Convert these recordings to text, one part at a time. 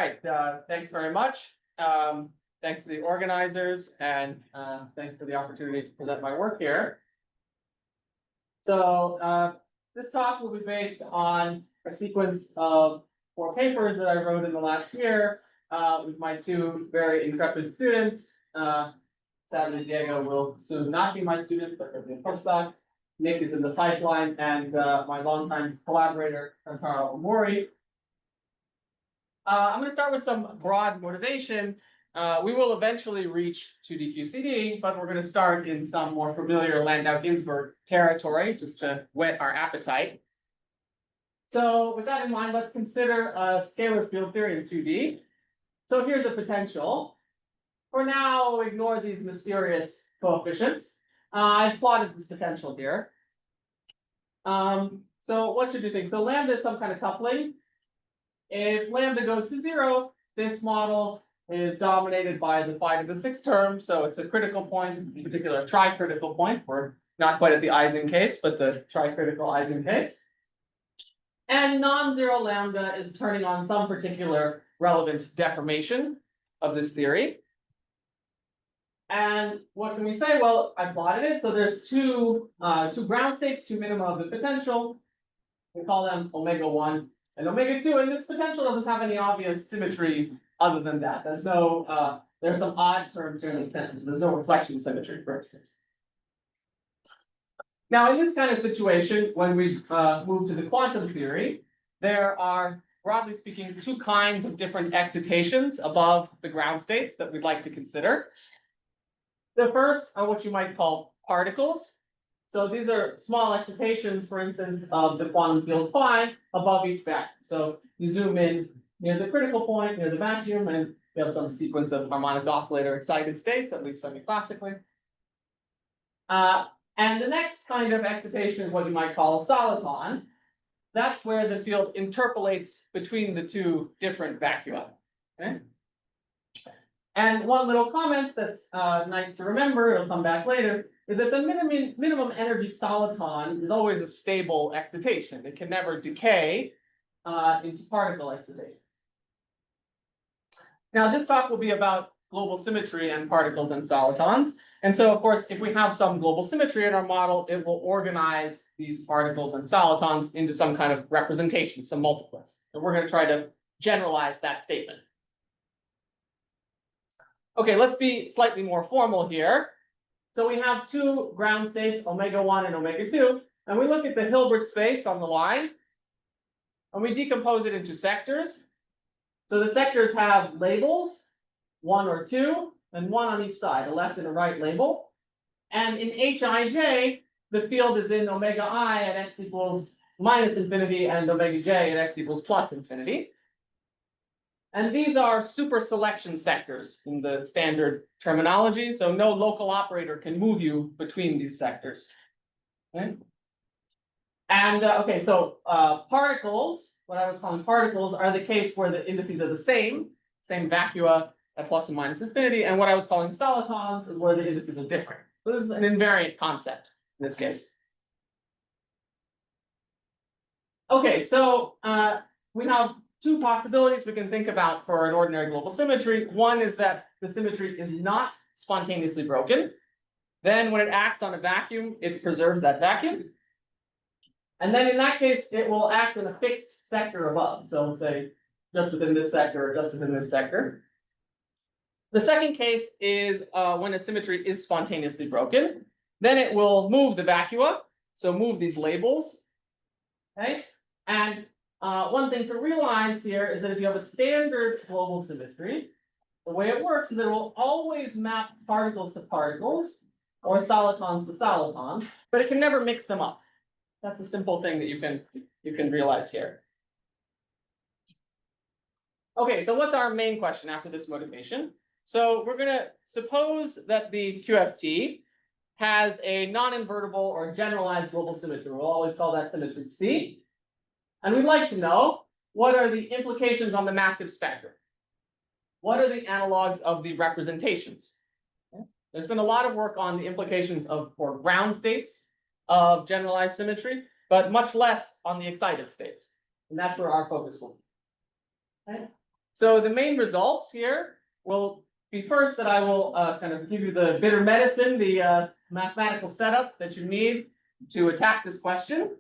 right, thanks very much. Thanks to the organizers and thanks for the opportunity to present my work here. So this talk will be based on a sequence of 4 papers that I wrote in the last year with my 2 very intrepid students. Sadly, Diego will soon not be my student, but he'll be a postdoc. Nick is in the pipeline, and my longtime collaborator, Kantaro Omori. I'm going to start with some broad motivation. We will eventually reach 2D QCD, but we're going to start in some more familiar Landau-Ginzburg territory, just to whet our appetite. So with that in mind, let's consider a scalar field theory in 2D. So here's a potential. For now, ignore these mysterious coefficients. I've plotted this potential here. So what should you think? So lambda is some kind of coupling. If lambda goes to 0, this model is dominated by the phi to the 6th term, so it's a critical point, in particular a tricritical point. We're not quite at the Ising case, but the tricritical Ising case. And non-zero lambda is turning on some particular relevant deformation of this theory. And what can we say? Well, I plotted it. So there's two ground states, 2 minima of the potential. We call them omega 1 and omega 2. And this potential doesn't have any obvious symmetry other than that. There's no there's some odd terms here in the potential. There's no reflection symmetry, for instance. Now, in this kind of situation, when we move to the quantum theory, there are, broadly speaking, 2 kinds of different excitations above the ground states that we'd like to consider. The first are what you might call particles. So these are small excitations, for instance, of the quantum field phi above each vacuum. So you zoom in near the critical point, near the vacuum, and you have some sequence of harmonic oscillator excited states, at least semi-classically. And the next kind of excitation is what you might call a soliton. That's where the field interpolates between the 2 different vacua. Okay? And one little comment that's nice to remember, it'll come back later, is that the minimum energy soliton is always a stable excitation. It can never decay into particle excitation. Now, this talk will be about global symmetry and particles and solitons. And so, of course, if we have some global symmetry in our model, it will organize these particles and solitons into some kind of representation, some multiplets. And we're going to try to generalize that statement. Okay, let's be slightly more formal here. So we have 2 ground states, omega 1 and omega 2, and we look at the Hilbert space on the line, and we decompose it into sectors. So the sectors have labels, 1 or 2, and 1 on each side, a left and a right label. And in Hij, the field is in omega I at x equals minus infinity and omega j at x equals plus infinity. And these are super selection sectors in the standard terminology, so no local operator can move you between these sectors. Okay? And okay, so particles, what I was calling particles, are the case where the indices are the same vacua at plus and minus infinity, and what I was calling solitons is where the indices are different. So this is an invariant concept in this case. Okay, so we have 2 possibilities we can think about for an ordinary global symmetry. One is that the symmetry is not spontaneously broken. Then when it acts on a vacuum, it preserves that vacuum. And then in that case, it will act in a fixed sector above. So we'll say just within this sector or just within this sector. The second case is when a symmetry is spontaneously broken. Then it will move the vacua, so move these labels. Okay? And one thing to realize here is that if you have a standard global symmetry, the way it works is that it will always map particles to particles or solitons to solitons, but it can never mix them up. That's a simple thing that you can realize here. Okay, so what's our main question after this motivation? So we're going to suppose that the QFT has a non-invertible or generalized global symmetry. We'll always call that symmetry C. And we'd like to know, what are the implications on the massive spectrum? What are the analogs of the representations? Okay. There's been a lot of work on the implications for ground states of generalized symmetry, but much less on the excited states. And that's where our focus will be. Okay. So the main results here will be first that I will kind of give you the bitter medicine, the mathematical setup that you need to attack this question,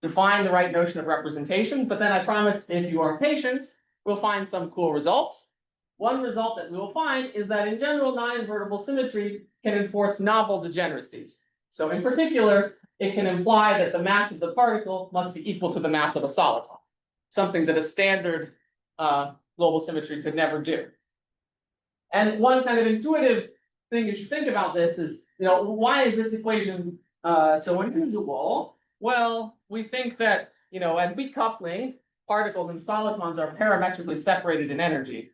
define the right notion of representation, but then I promise if you are patient, we'll find some cool results. One result that we will find is that in general, non-invertible symmetry can enforce novel degeneracies. So in particular, it can imply that the mass of the particle must be equal to the mass of a soliton, something that a standard global symmetry could never do. And one kind of intuitive thing you should think about this is, why is this equation so unusual? Well, we think that, at weak coupling, particles and solitons are parametrically separated in energy.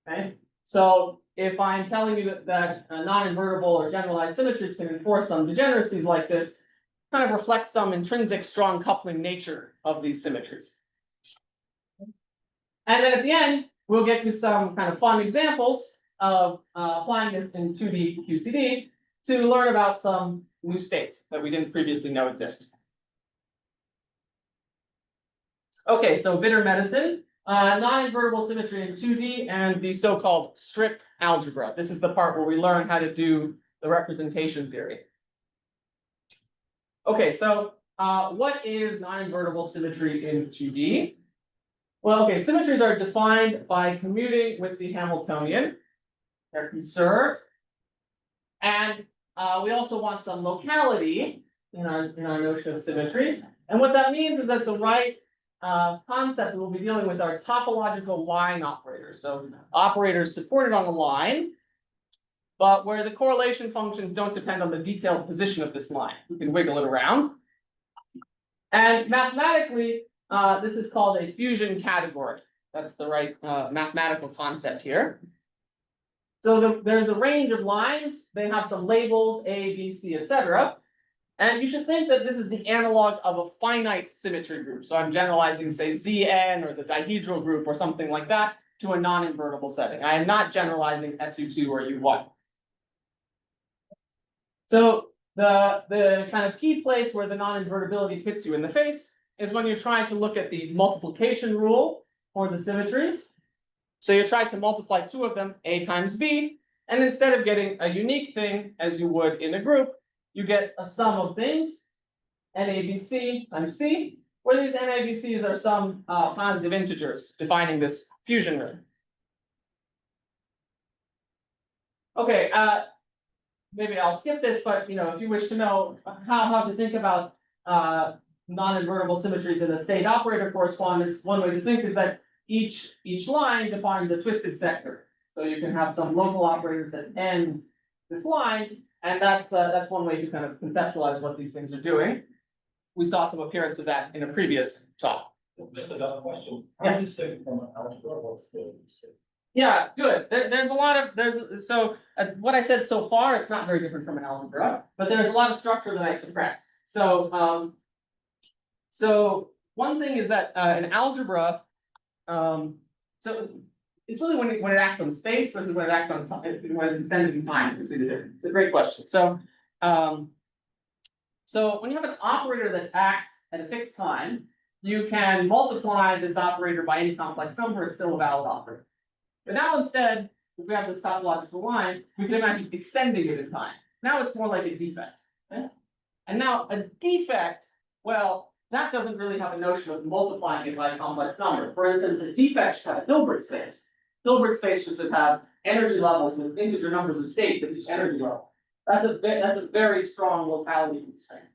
Okay, so if I'm telling you that non-invertible or generalized symmetries can enforce some degeneracies like this, kind of reflects some intrinsic strong coupling nature of these symmetries. And then at the end, we'll get to some kind of fun examples of applying this in 2D QCD to learn about some new states that we didn't previously know exist. Okay, so bitter medicine, non-invertible symmetry in 2D and the so-called strip algebra. This is the part where we learn how to do the representation theory. Okay, so what is non-invertible symmetry in 2D? Well, okay, symmetries are defined by commuting with the Hamiltonian. They're conserved. And we also want some locality in our notion of symmetry. And what that means is that the right concept we'll be dealing with are topological line operators. So operators supported on the line, but where the correlation functions don't depend on the detailed position of this line. We can wiggle it around. And mathematically, this is called a fusion category. That's the right mathematical concept here. So there's a range of lines. They have some labels, A, B, C, etc. And you should think that this is the analog of a finite symmetry group. So I'm generalizing, say, Zn or the dihedral group or something like that to a non-invertible setting. I am not generalizing SU2 or U1. So the kind of key place where the non-invertibility hits you in the face is when you're trying to look at the multiplication rule for the symmetries. So you try to multiply two of them, A times B, and instead of getting a unique thing as you would in a group, you get a sum of things, NABC times C, where these NABCs are some positive integers defining this fusion ring. Okay, maybe I'll skip this, but if you wish to know how to think about non-invertible symmetries in a state operator correspondence, one way to think is that each line defines a twisted sector. So you can have some local operators that end this line, and that's one way to kind of conceptualize what these things are doing. We saw some appearance of that in a previous talk. Just another question. Yeah. How is this different from an algebra? What's the Yeah, good. There's a lot of so what I said so far, it's not very different from an algebra, but there's a lot of structure that I suppressed. So so one thing is that an algebra, so it's really when it acts on space versus when it acts on time, when it's extended in time. You see the difference. It's a great question. So so when you have an operator that acts at a fixed time, you can multiply this operator by any complex number. It's still a valid operator. But now instead, if we have this topological line, we can imagine extending it in time. Now it's more like a defect. Okay? And now a defect, well, that doesn't really have a notion of multiplying it by a complex number. For instance, a defect should have a Hilbert space. Hilbert space should have energy levels with integer numbers of states at each energy level. That's a very strong locality constraint.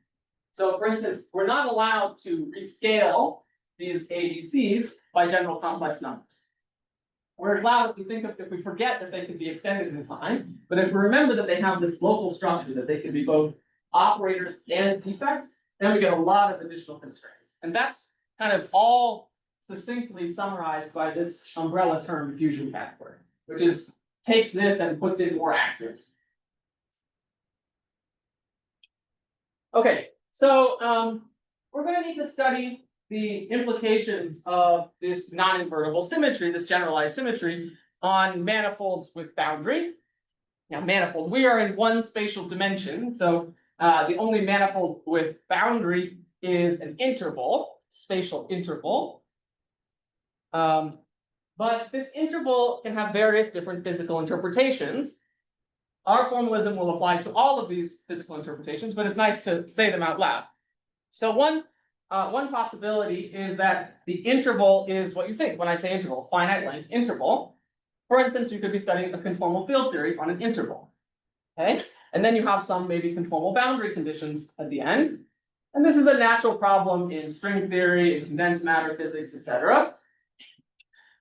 So for instance, we're not allowed to rescale these ABCs by general complex numbers. We're allowed if we forget that they can be extended in time, but if we remember that they have this local structure, that they can be both operators and defects, then we get a lot of additional constraints. And that's kind of all succinctly summarized by this umbrella term fusion category, which takes this and puts in more axioms. Okay, so we're going to need to study the implications of this non-invertible symmetry, this generalized symmetry, on manifolds with boundary. Now, manifolds, we are in one spatial dimension, so the only manifold with boundary is an interval, spatial interval. But this interval can have various different physical interpretations. Our formalism will apply to all of these physical interpretations, but it's nice to say them out loud. So one possibility is that the interval is what you think when I say interval, finite length interval. For instance, you could be studying a conformal field theory on an interval. Okay, and then you have some maybe conformal boundary conditions at the end. And this is a natural problem in string theory, in condensed matter physics, etc.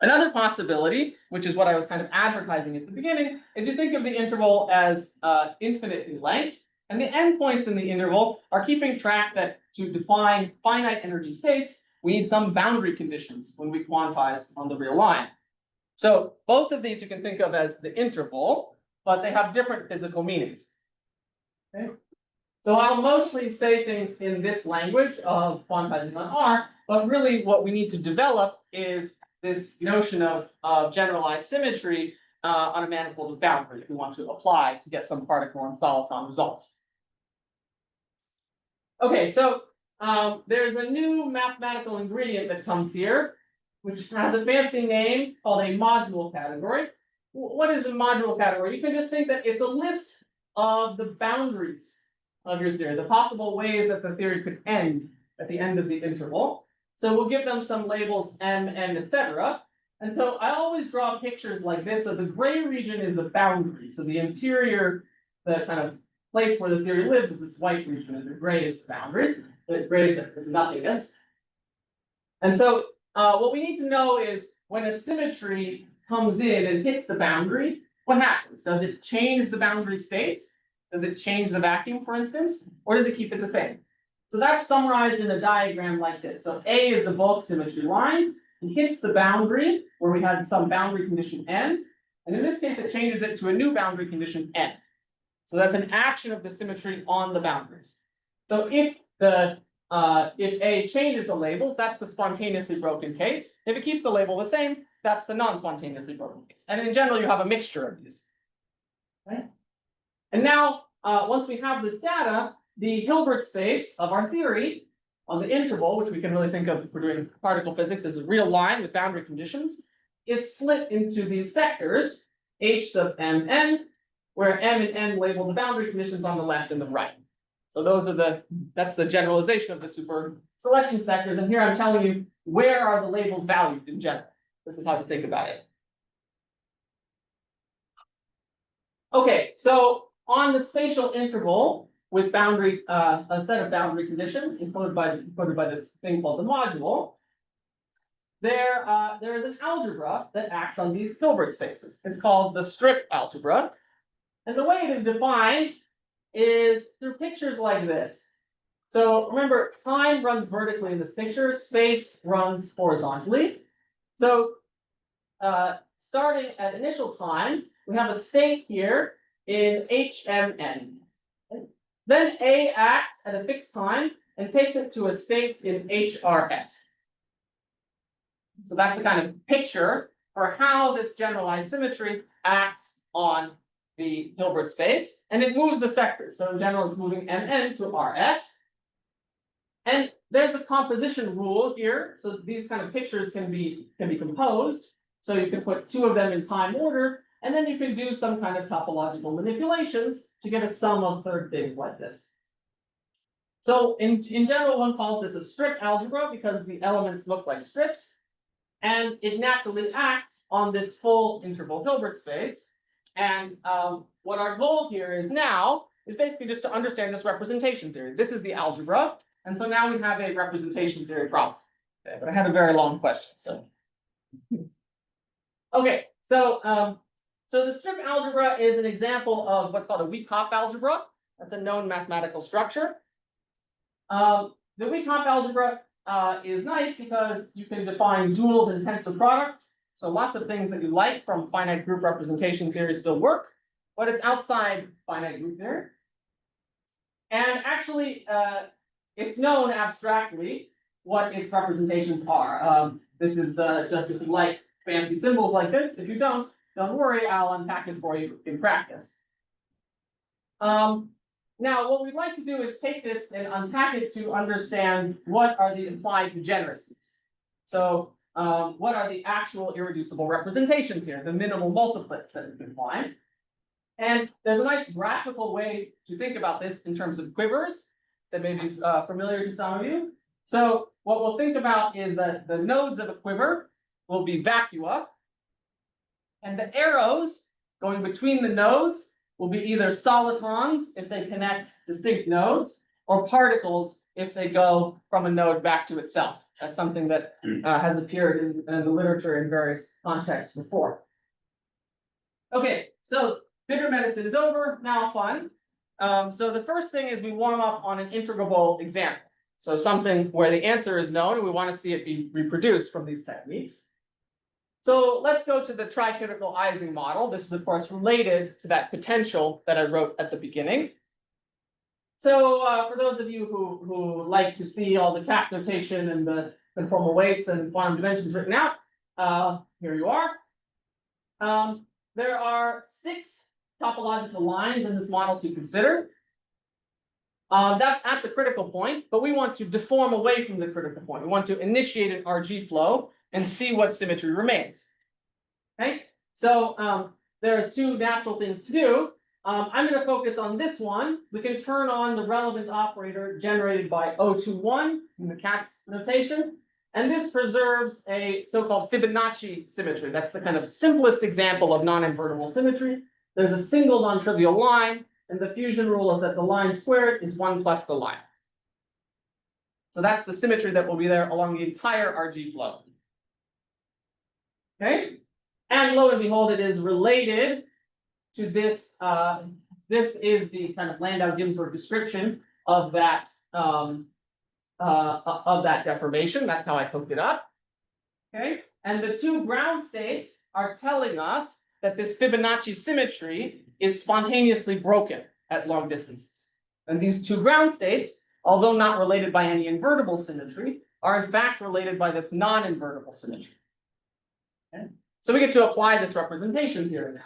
Another possibility, which is what I was kind of advertising at the beginning, is you think of the interval as infinite in length, and the endpoints in the interval are keeping track that to define finite energy states, we need some boundary conditions when we quantize on the real line. So both of these you can think of as the interval, but they have different physical meanings. Okay. So I'll mostly say things in this language of quantizing on R, but really what we need to develop is this notion of generalized symmetry on a manifold of boundary if we want to apply to get some particle and soliton results. Okay, so there's a new mathematical ingredient that comes here, which has a fancy name called a module category. What is a module category? You can just think that it's a list of the boundaries of your theory, the possible ways that the theory could end at the end of the interval. So we'll give them some labels M, N, etc. And so I always draw pictures like this. So the gray region is the boundary. So the interior, the kind of place where the theory lives is this white region, and the gray is the boundary. The gray is nothingness. And so what we need to know is when a symmetry comes in and hits the boundary, what happens? Does it change the boundary state? Does it change the vacuum, for instance? Or does it keep it the same? So that's summarized in a diagram like this. So A is a bulk symmetry line. It hits the boundary where we had some boundary condition N. And in this case, it changes it to a new boundary condition N. So that's an action of the symmetry on the boundaries. So if A changes the labels, that's the spontaneously broken case. If it keeps the label the same, that's the non-spontaneously broken case. And in general, you have a mixture of these. Okay? And now, once we have this data, the Hilbert space of our theory on the interval, which we can really think of if we're doing particle physics as a real line with boundary conditions, is split into these sectors, H sub M N, where M and N label the boundary conditions on the left and the right. So that's the generalization of the super selection sectors. And here I'm telling you where are the labels valued in general. This is how to think about it. Okay, so on the spatial interval with boundary, a set of boundary conditions encoded by this thing called the module, there is an algebra that acts on these Hilbert spaces. It's called the strip algebra. And the way it is defined is through pictures like this. So remember, time runs vertically in this picture, space runs horizontally. So starting at initial time, we have a state here in HMN. Then A acts at a fixed time and takes it to a state in HRS. So that's a kind of picture for how this generalized symmetry acts on the Hilbert space, and it moves the sectors. So in general, it's moving MN to RS. And there's a composition rule here. So these kind of pictures can be composed. So you can put two of them in time order, and then you can do some kind of topological manipulations to get a sum of third things like this. So in general, one calls this a strip algebra because the elements look like strips, and it naturally acts on this full interval Hilbert space. And what our goal here is now is basically just to understand this representation theory. This is the algebra, and so now we have a representation theory problem. Okay, but I had a very long question, so. Okay, so the strip algebra is an example of what's called a weak Hopf algebra. That's a known mathematical structure. The weak Hopf algebra is nice because you can define duals and tensor products. So lots of things that you like from finite group representation theory still work, but it's outside finite group theory. And actually, it's known abstractly what its representations are. This is just if you like fancy symbols like this. If you don't worry, I'll unpack it for you in practice. Now, what we'd like to do is take this and unpack it to understand what are the implied degeneracies. So what are the actual irreducible representations here, the minimal multiplets that we can find. And there's a nice graphical way to think about this in terms of quivers that may be familiar to some of you. So what we'll think about is that the nodes of a quiver will be vacua, and the arrows going between the nodes will be either solitons if they connect distinct nodes, or particles if they go from a node back to itself. That's something that has appeared in the literature in various contexts before. Okay, so bitter medicine is over, now fun. So the first thing is we warm up on an integrable example. So something where the answer is known and we want to see it be reproduced from these techniques. So let's go to the tricritical Ising model. This is of course related to that potential that I wrote at the beginning. So for those of you who like to see all the cap notation and the conformal weights and quantum dimensions written out, here you are. There are 6 topological lines in this model to consider. That's at the critical point, but we want to deform away from the critical point. We want to initiate an RG flow and see what symmetry remains. Okay, so there's 2 natural things to do. I'm going to focus on this one. We can turn on the relevant operator generated by O21 in the Katz notation. And this preserves a so-called Fibonacci symmetry. That's the kind of simplest example of non-invertible symmetry. There's a single non-trivial line, and the fusion rule is that the line squared is 1 plus the line. So that's the symmetry that will be there along the entire RG flow. Okay, and lo and behold, it is related to this. This is the kind of Landau-Ginzburg description of that deformation. That's how I cooked it up. Okay, and the 2 ground states are telling us that this Fibonacci symmetry is spontaneously broken at long distances. And these 2 ground states, although not related by any invertible symmetry, are in fact related by this non-invertible symmetry. Okay, so we get to apply this representation here and now.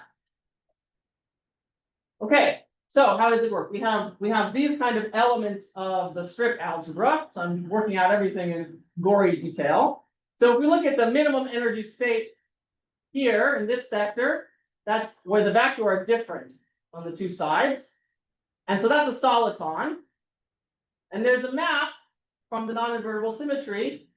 Okay, so how does it work? We have these kind of elements of the strip algebra. So I'm working out everything in gory detail. So if we look at the minimum energy state here in this sector, that's where the vacua are different on the 2 sides. And so that's a soliton. And there's a map from the non-invertible symmetry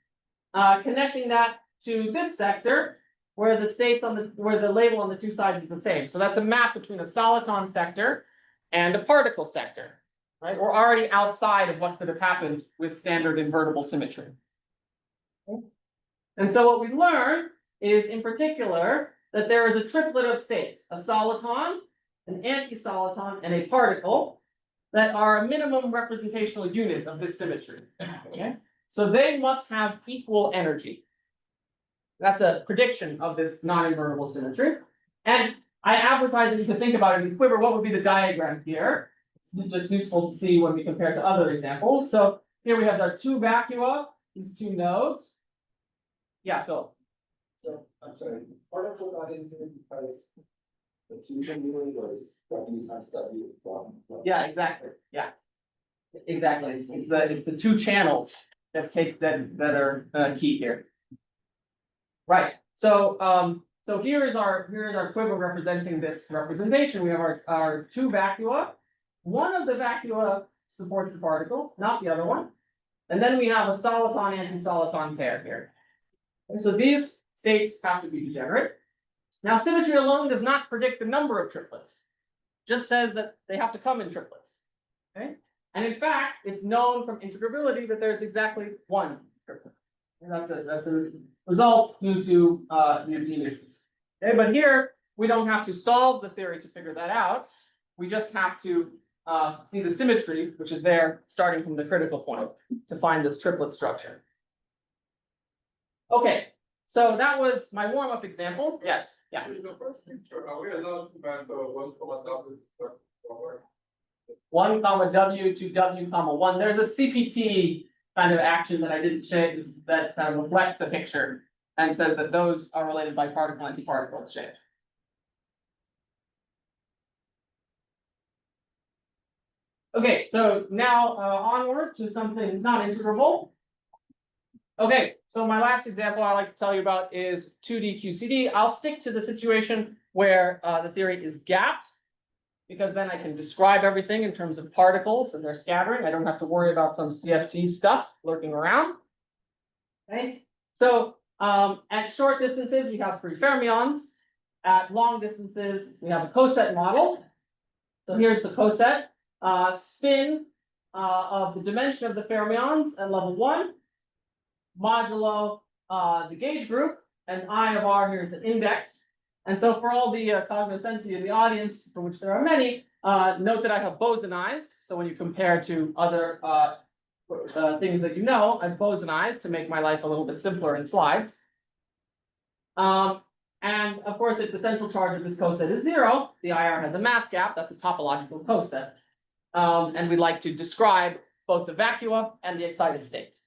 connecting that to this sector where the states where the label on the 2 sides is the same. So that's a map between a soliton sector and a particle sector, right? We're already outside of what could have happened with standard invertible symmetry. Okay. And so what we learned is, in particular, that there is a triplet of states, a soliton, an anti-soliton, and a particle that are a minimum representational unit of this symmetry. Okay? So they must have equal energy. That's a prediction of this non-invertible symmetry. And I advertise that you can think about it in Quiver. What would be the diagram here? It's just useful to see when we compare to other examples. So here we have our 2 vacua, these 2 nodes. Yeah, Phil. So, I'm sorry, particle got into because the fusion rule was W times W. Yeah, exactly. Yeah, exactly. It's the 2 channels that are key here. Right. So so here is our quiver representing this representation. We have our 2 vacua. One of the vacua supports the particle, not the other one. And then we have a soliton anti-soliton pair here. And so these states have to be degenerate. Now symmetry alone does not predict the number of triplets. Just says that they have to come in triplets. Okay? And in fact, it's known from integrability that there's exactly 1 triplet. And that's a result due to Degeneracy. Okay, but here we don't have to solve the theory to figure that out. We just have to see the symmetry, which is there starting from the critical point, to find this triplet structure. Okay, so that was my warm-up example. Yes, yeah. In the first picture, are we allowed to bend 1, W forward? 1, W to W, 1. There's a CPT kind of action that I didn't show that kind of reflects the picture and says that those are related by particle-antiparticle exchange. Okay, so now onward to something not integrable. Okay, so my last example I like to tell you about is 2D QCD. I'll stick to the situation where the theory is gapped, because then I can describe everything in terms of particles and their scattering. I don't have to worry about some CFT stuff lurking around. Okay, so at short distances, we have free fermions. At long distances, we have a coset model. So here's the coset. Spin of the dimension of the fermions at level 1, modulo the gauge group, and I of R here is the index. And so for all the cognoscenti in the audience, for which there are many, note that I have bosonized. So when you compare to other things that you know, I've bosonized to make my life a little bit simpler in slides. And of course, if the central charge of this coset is 0, the IR has a mass gap. That's a topological coset. And we like to describe both the vacua and the excited states.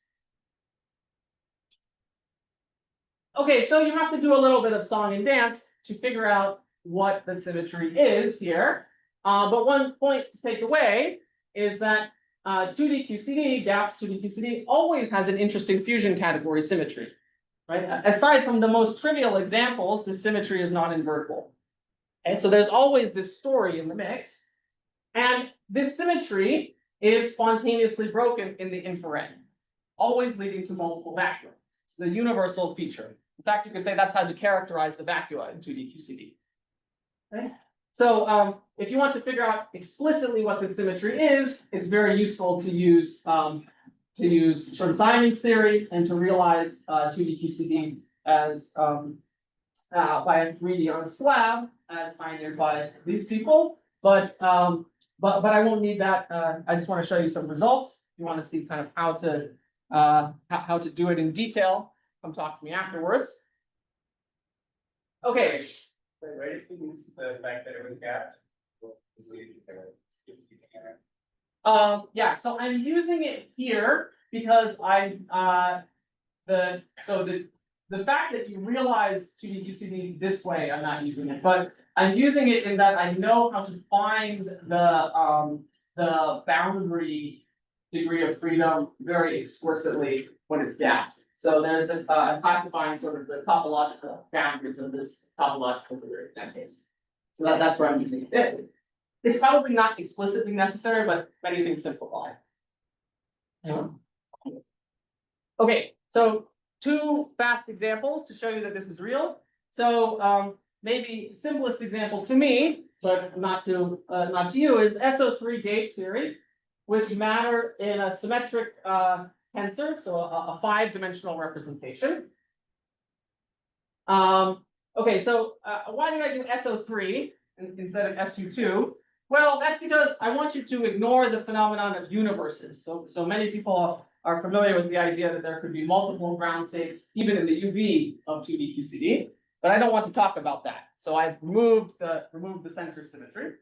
Okay, so you have to do a little bit of song and dance to figure out what the symmetry is here. But one point to take away is that 2D QCD, gaps 2D QCD, always has an interesting fusion category symmetry. Right? Aside from the most trivial examples, the symmetry is non-invertible. Okay, so there's always this story in the mix. And this symmetry is spontaneously broken in the infrared, always leading to multiple vacua. It's a universal feature. In fact, you could say that's how to characterize the vacua in 2D QCD. Okay? So if you want to figure out explicitly what this symmetry is, it's very useful to use Schur-Simon's theory and to realize 2D QCD as by a 3D on a slab, as pioneered by these people. But I won't need that. I just want to show you some results. If you want to see kind of how to do it in detail, come talk to me afterwards. Okay. Where did you use the fact that it was gapped? Yeah, so I'm using it here because the fact that you realize 2D QCD this way, I'm not using it, but I'm using it in that I know how to find the boundary degree of freedom very explicitly when it's gapped. So there's a classifying sort of the topological boundaries of this topological theory in that case. So that's where I'm using it. It's probably not explicitly necessary, but many things simplify. Okay, so 2 fast examples to show you that this is real. So maybe simplest example to me, but not to you, is SO3 gauge theory with matter in a symmetric tensor, so a 5-dimensional representation. Okay, so why did I do SO3 instead of SU2? Well, that's because I want you to ignore the phenomenon of universes. So many people are familiar with the idea that there could be multiple ground states, even in the UV of 2D QCD, but I don't want to talk about that. So I've removed the center symmetry.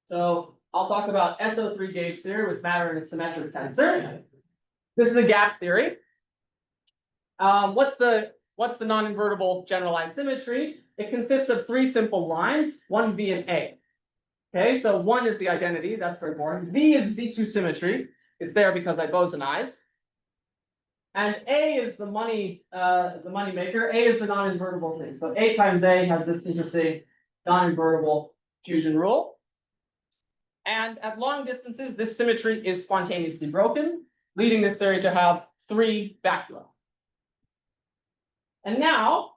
So I'll talk about SO3 gauge theory with matter in a symmetric tensor. This is a gap theory. What's the non-invertible generalized symmetry? It consists of 3 simple lines, 1, V, and A. Okay, so 1 is the identity, that's very boring. V is Z2 symmetry. It's there because I bosonized. And A is the money maker. A is the non-invertible thing. So A times A has this interesting non-invertible fusion rule. And at long distances, this symmetry is spontaneously broken, leading this theory to have 3 vacua. And now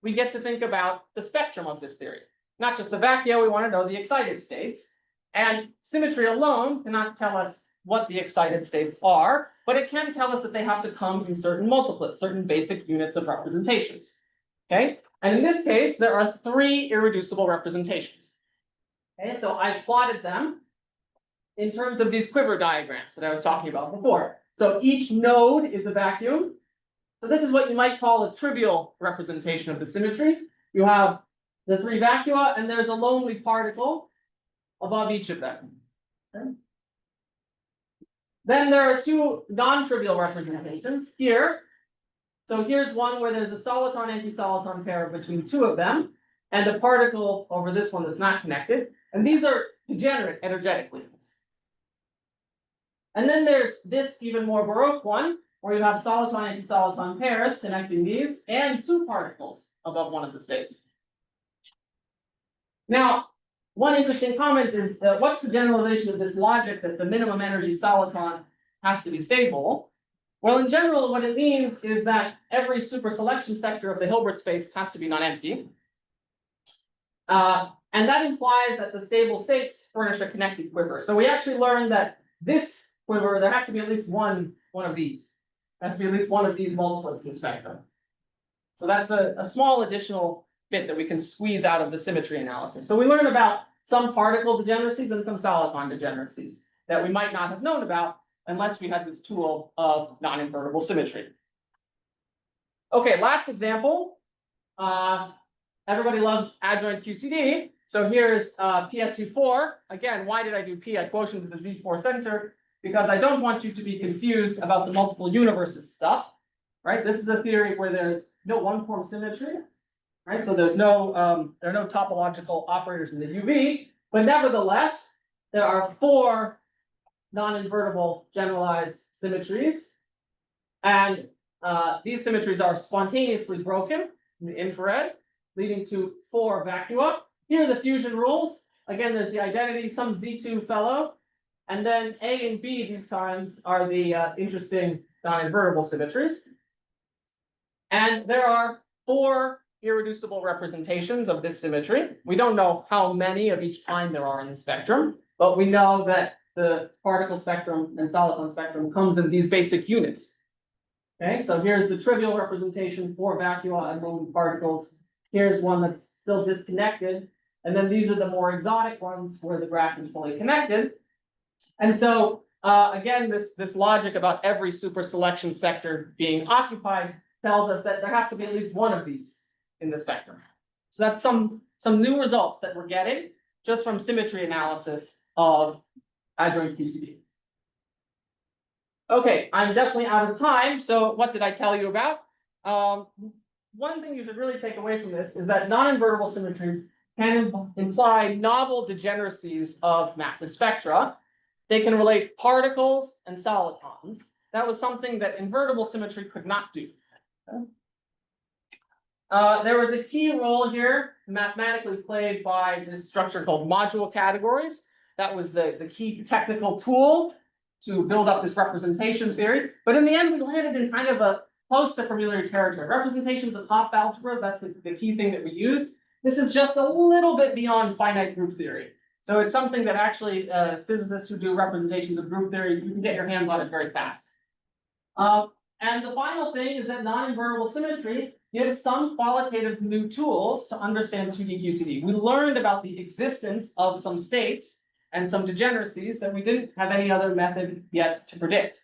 we get to think about the spectrum of this theory. Not just the vacua, we want to know the excited states. And symmetry alone cannot tell us what the excited states are, but it can tell us that they have to come in certain multiplets, certain basic units of representations. Okay, and in this case, there are 3 irreducible representations. Okay, so I plotted them in terms of these quiver diagrams that I was talking about before. So each node is a vacuum. So this is what you might call a trivial representation of the symmetry. You have the 3 vacua, and there's a lonely particle above each of them. Okay. Then there are 2 non-trivial representations here. So here's one where there's a soliton anti-soliton pair between 2 of them, and a particle over this one that's not connected. And these are degenerate energetically. And then there's this even more Baroque one, where you have soliton and anti-soliton pairs connecting these, and two particles above one of the states. Now, one interesting comment is what's the generalization of this logic that the minimum energy soliton has to be stable? Well, in general, what it means is that every superselection sector of the Hilbert space has to be non-empty. And that implies that the stable states furnish a connected quiver. So we actually learned that this quiver, there has to be at least one of these. There has to be at least one of these multiplets in the spectrum. So that's a small additional bit that we can squeeze out of the symmetry analysis. So we learn about some particle degeneracies and some soliton degeneracies that we might not have known about unless we had this tool of non-invertible symmetry. Okay, last example. Everybody loves adjoint QCD. So here's PSU4. Again, why did I do P? I quotient to the Z4 center because I don't want you to be confused about the multiple universes stuff, right? This is a theory where there's no one-form symmetry, right? So there's no, there are no topological operators in the UV, but nevertheless, there are 4 non-invertible generalized symmetries. And these symmetries are spontaneously broken in the infrared, leading to 4 vacua. Here are the fusion rules. Again, there's the identity, some Z2 fellow, and then A and B these times are the interesting non-invertible symmetries. And there are 4 irreducible representations of this symmetry. We don't know how many of each kind there are in the spectrum, but we know that the particle spectrum and soliton spectrum comes in these basic units. Okay, so here's the trivial representation for vacua and moving particles. Here's one that's still disconnected. And then these are the more exotic ones where the graph is fully connected. And so again, this logic about every super selection sector being occupied tells us that there has to be at least one of these in the spectrum. So that's some new results that we're getting just from symmetry analysis of adjoint QCD. Okay, I'm definitely out of time. So what did I tell you about? One thing you should really take away from this is that non-invertible symmetries can imply novel degeneracies of massive spectra. They can relate particles and solitons. That was something that invertible symmetry could not do. There was a key role here mathematically played by this structure called module categories. That was the key technical tool to build up this representation theory. But in the end, we landed in kind of a close to familiar territory. Representations of Hopf algebras, that's the key thing that we used. This is just a little bit beyond finite group theory. So it's something that actually physicists who do representations of group theory, you can get your hands on it very fast. And the final thing is that non-invertible symmetry gives some qualitative new tools to understand 2D QCD. We learned about the existence of some states and some degeneracies that we didn't have any other method yet to predict.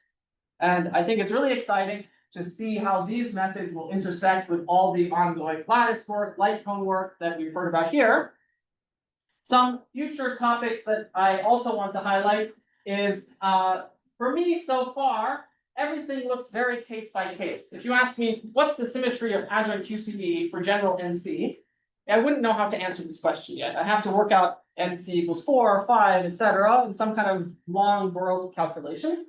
And I think it's really exciting to see how these methods will intersect with all the ongoing lattice work, light cone work that we've heard about here. Some future topics that I also want to highlight is, for me so far, everything looks very case by case. If you ask me, what's the symmetry of adjoint QCD for general NC? I wouldn't know how to answer this question yet. I have to work out NC equals 4 or 5, etc., in some kind of long Baroque calculation.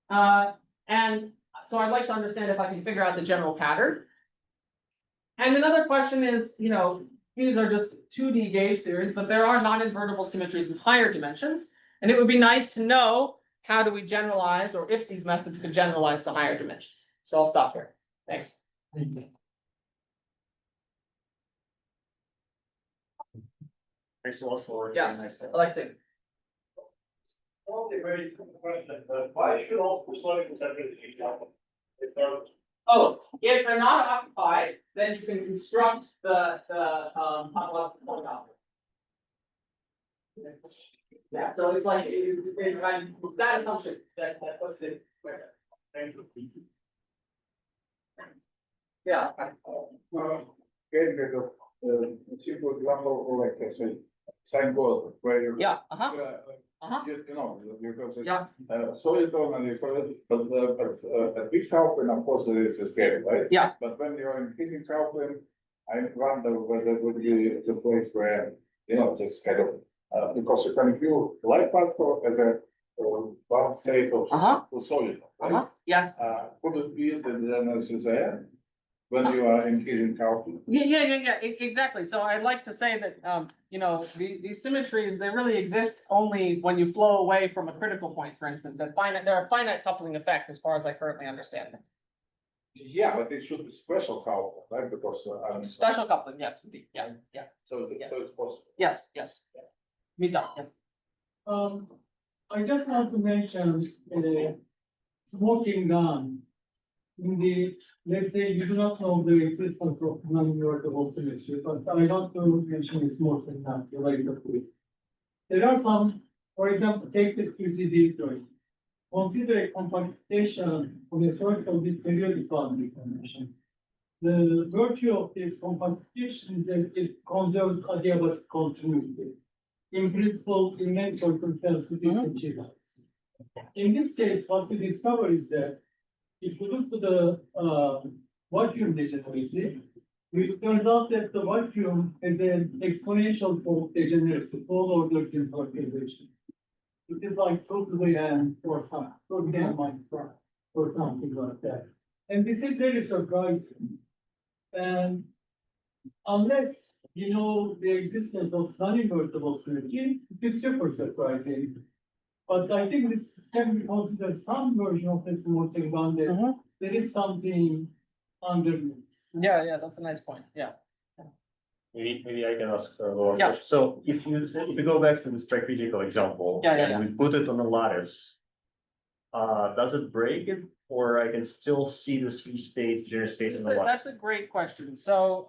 And so I'd like to understand if I can figure out the general pattern. And another question is, these are just 2D gauge theories, but there are non-invertible symmetries in higher dimensions. And it would be nice to know how do we generalize, or if these methods could generalize to higher dimensions. So I'll stop here. Thanks. Thanks so much for Yeah, Alexei. Why should all supersonic temperatures be equal? Oh, if they're not occupied, then you can construct the topological polynomial. Yeah, so it's like that assumption that puts it where. Yeah. Getting rid of simple example, like I say, sine code, where you. Yeah. Because it's Yeah. soliton and but at big Kaufman, of course, it is a scale, right? Yeah. But when you're increasing Kaufman, I wonder whether it would be the place where, just kind of, because you can view light particle as a one state of solid, right? Yes. Could it be that then this is there when you are increasing output? Yeah, exactly. So I'd like to say that, you know, these symmetries, they really exist only when you flow away from a critical point, for instance, and they're a finite coupling effect as far as I currently understand it. Yeah, but it should be special couple, right? Because Special coupling, yes, indeed, yeah. so it's possible. Yes. Me too, yeah. I just want to mention, smoking gun. In the, let's say you do not know the existence of non-invertible symmetry, but I want to mention smoking gun related to it. There are some, for example, take the QCD drawing. Consider a compactation of a vertical with periodic boundary condition. The virtue of this compactation is that it conserves adiabatic continuity. In principle, in many circumstances, it achieves. In this case, what we discover is that if you look to the vacuum degeneracy, it turns out that the vacuum is an exponential for degeneracy, all orders in perturbation. It is like 2 to the n or some, 2 to the n minus 1 or something like that. And this is very surprising. And unless you know the existence of non-invertible symmetry, it is super surprising. But I think this can be considered some version of the symmetric one that there is something underneath. Yeah, that's a nice point, yeah. Maybe I can ask a follow-up Yeah. question. So if you go back to this tricritical example. Yeah. And we put it on a lattice. Does it break it, or I can still see the three states, degenerate states in the lattice? That's a great question. So,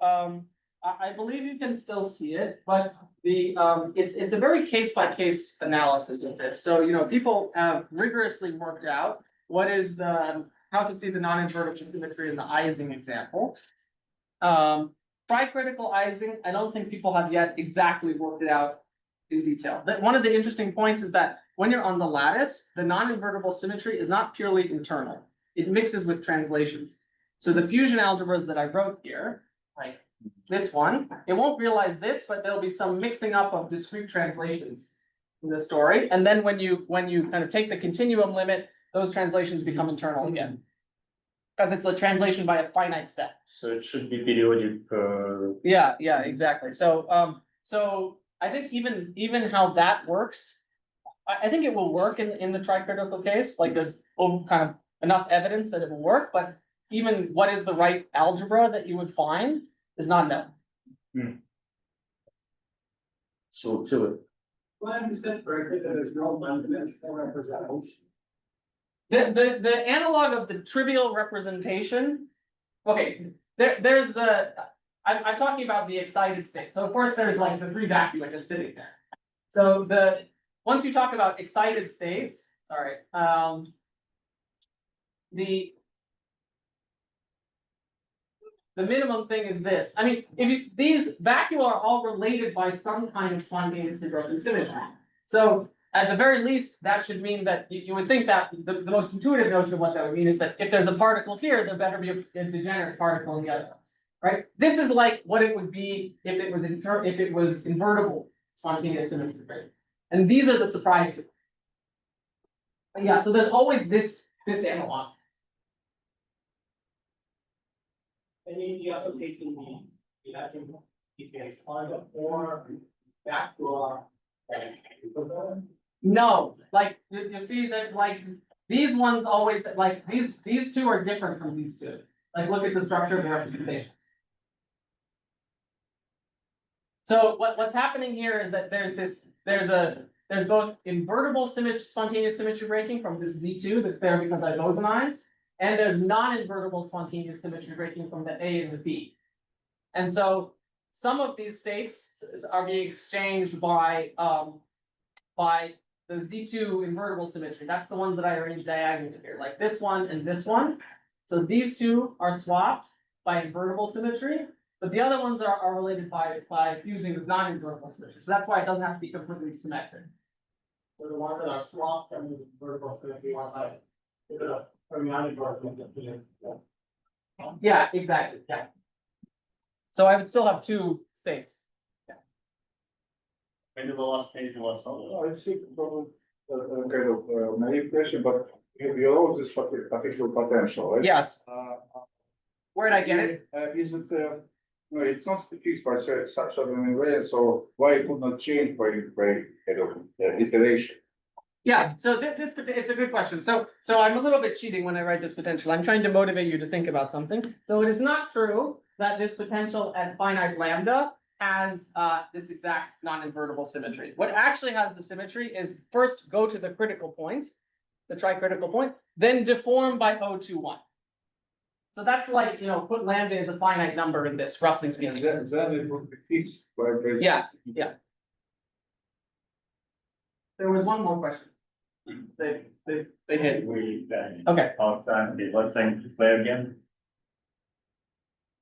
I believe you can still see it, but it's a very case by case analysis of this. So, you know, people have rigorously worked out what is how to see the non-invertible symmetry in the Ising example. Tricritical Ising, I don't think people have yet exactly worked it out in detail. But one of the interesting points is that when you're on the lattice, the non-invertible symmetry is not purely internal. It mixes with translations. So the fusion algebras that I wrote here, like this one, it won't realize this, but there'll be some mixing up of discrete translations in the story. And then when you kind of take the continuum limit, those translations become internal again. Because it's a translation by a finite step. So it should be periodic. Yeah, exactly. So I think even how that works, I think it will work in the tricritical case. Like there's kind of enough evidence that it will work, but even what is the right algebra that you would find is not known. So Well, I understand correctly that there's no one-dimensional representation. The analog of the trivial representation. Okay, there's I'm talking about the excited state. So of course there's like the three vacua just sitting there. So once you talk about excited states, sorry, the minimum thing is this. I mean, these vacua are all related by some kind of spontaneously broken symmetry. So at the very least, that should mean that you would think that the most intuitive notion of what that would mean is that if there's a particle here, there better be a degenerate particle in the other ones, right? This is like what it would be if it was invertible spontaneous symmetry, right? And these are the surprises. But yeah, so there's always this analog. Any application we have to find a more vacua. No, like you see that like these ones always like these two are different from these two. Like look at the structure of the representation. So what's happening here is that there's both invertible spontaneous symmetry breaking from this Z2 that's there because I bosonized, and there's non-invertible spontaneous symmetry breaking from the A and the B. And so some of these states are being exchanged by the Z2 invertible symmetry. That's the ones that I arranged diagonally here, like this one and this one. So these two are swapped by invertible symmetry, but the other ones are related by fusing with non-invertible symmetry. So that's why it doesn't have to be completely symmetric. So the ones that are swapped from the vertical symmetry ones from non-invertible symmetry. Yeah, exactly. Yeah. So I would still have two states. maybe the last page was something. I think probably kind of naive question, but you know this particular potential, right? Yes, Uh, where'd I get it? Is it, no, it's not fixed by such an event, so why it could not change by kind of iteration? Yeah, so it's a good question. So I'm a little bit cheating when I write this potential. I'm trying to motivate you to think about something. So it is not true that this potential at finite lambda has this exact non-invertible symmetry. What actually has the symmetry is first go to the critical point, the tricritical point, then deform by O21. So that's like, you know, put lambda as a finite number in this, roughly And speaking. then it would be fixed by. Yeah, yeah. There was one more question. They hit. We then. Okay. All time, okay, let's say play again.